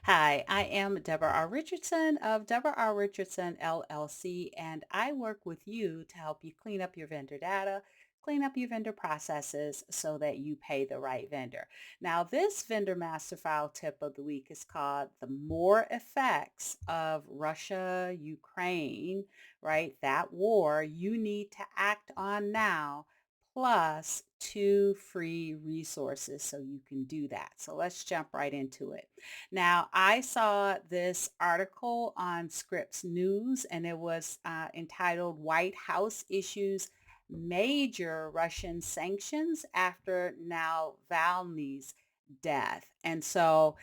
Hi, I am Deborah R. Richardson of Deborah R. Richardson LLC, and I work with you to help you clean up your vendor data, clean up your vendor processes so that you pay the right vendor. Now, this vendor master file tip of the week is called The More Effects of Russia, Ukraine, right? That war you need to act on now plus two free resources so you can do that. So let's jump right into it. Now, I saw this article on Scripps News, and it was entitled White House Issues Major Russian Sanctions After Navalny's Death. And so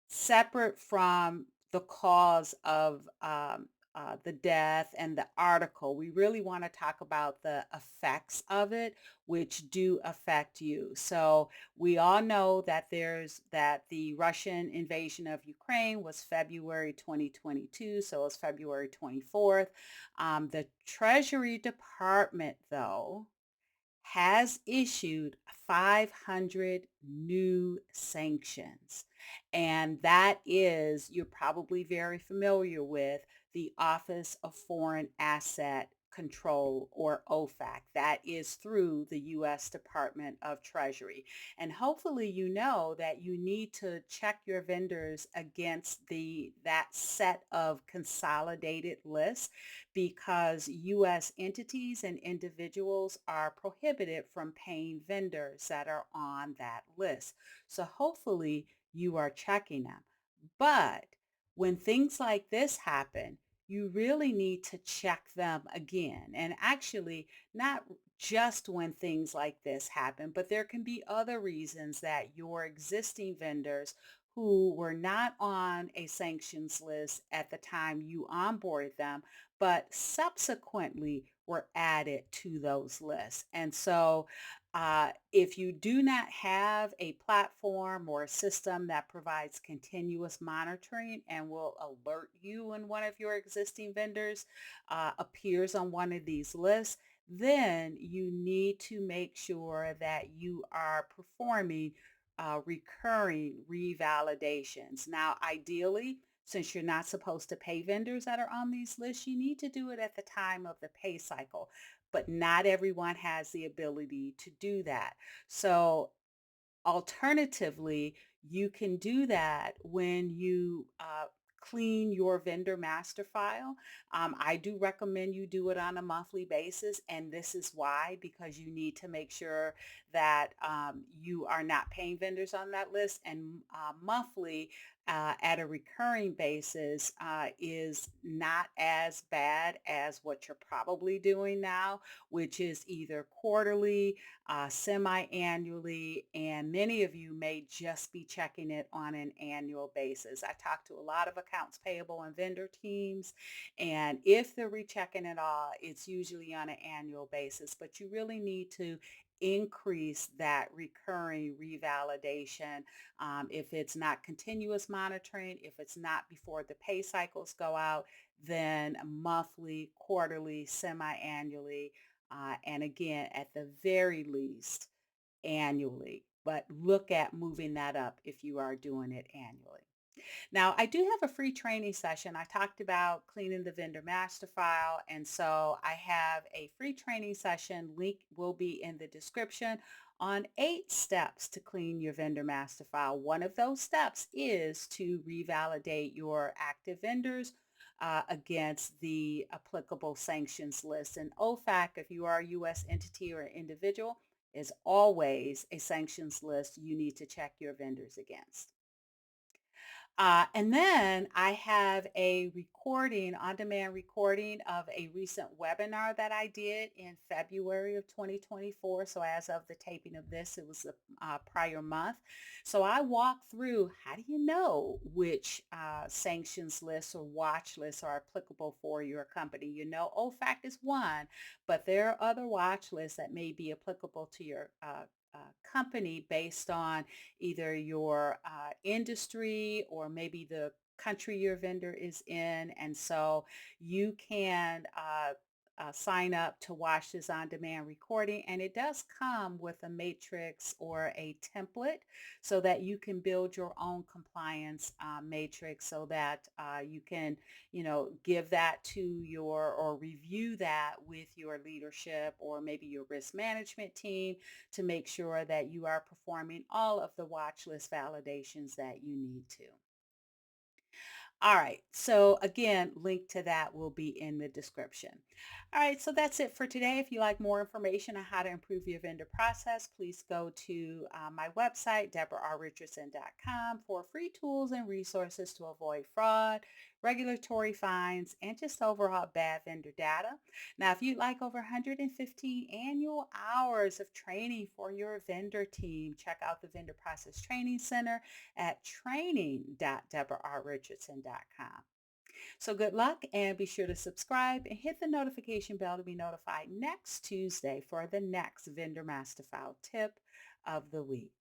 separate from the cause of the death and the article, we really want to talk about the effects of it, which do affect you. So we all know that the Russian invasion of Ukraine was February 2022, so it's February 24th. The Treasury Department, though, has issued 500 new sanctions. And that is, you're probably very familiar with the Office of Foreign Asset Control, or OFAC. That is through the U.S. Department of Treasury. And hopefully you know that you need to check your vendors against that set of consolidated lists because U.S. entities and individuals are prohibited from paying vendors that are on that list. So hopefully you are checking them. But when things like this happen, you really need to check them again. And actually, not just when things like this happen, but there can be other reasons that your existing vendors who were not on a sanctions list at the time you onboarded them but subsequently were added to those lists. And so, if you do not have a platform or a system that provides continuous monitoring and will alert you when one of your existing vendors appears on one of these lists, then you need to make sure that you are performing recurring revalidations. Now, ideally, since you're not supposed to pay vendors that are on these lists, you need to do it at the time of the pay cycle. But not everyone has the ability to do that. So alternatively, you can do that when you clean your vendor master file. I do recommend you do it on a monthly basis, and this is why, because you need to make sure that you are not paying vendors on that list, and monthly at a recurring basis is not as bad as what you're probably doing now, which is either quarterly, semi-annually, and many of you may just be checking it on an annual basis. I talk to a lot of accounts payable and vendor teams, and if they're rechecking it all, it's usually on an annual basis, but you really need to increase that recurring revalidation. If it's not continuous monitoring, if it's not before the pay cycles go out, then monthly, quarterly, semi-annually, and again, at the very least, annually. But look at moving that up if you are doing it annually. Now, I do have a free training session. I talked about cleaning the vendor master file, and so I have a free training session. Link will be in the description on 8 steps to clean your vendor master file. One of those steps is to revalidate your active vendors against the applicable sanctions list. And OFAC, if you are a U.S. entity or individual, is always a sanctions list you need to check your vendors against. And then I have a recording, on-demand recording of a recent webinar that I did in February of 2024. So as of the taping of this, it was the prior month. So I walk through how do you know which sanctions lists or watch lists are applicable for your company. You know, OFAC is one, but there are other watch lists that may be applicable to your company based on either your industry or maybe the country your vendor is in. And so you can sign up to watch this on demand recording. And it does come with a matrix or a template so that you can build your own compliance matrix so that you can, give that to your or review that with your leadership or maybe your risk management team to make sure that you are performing all of the watch list validations that you need to. All right. So again, link to that will be in the description. All right. So that's it for today. If you like more information on how to improve your vendor process, please go to my website, deborarrichardson.com, for free tools and resources to avoid fraud, regulatory fines, and just overall bad vendor data. Now, if you'd like over 115 annual hours of training for your vendor team, check out the Vendor Process Training Center at training.deborarrichardson.com. So good luck and be sure to subscribe and hit the notification bell to be notified next Tuesday for the next Vendor Master File tip of the week.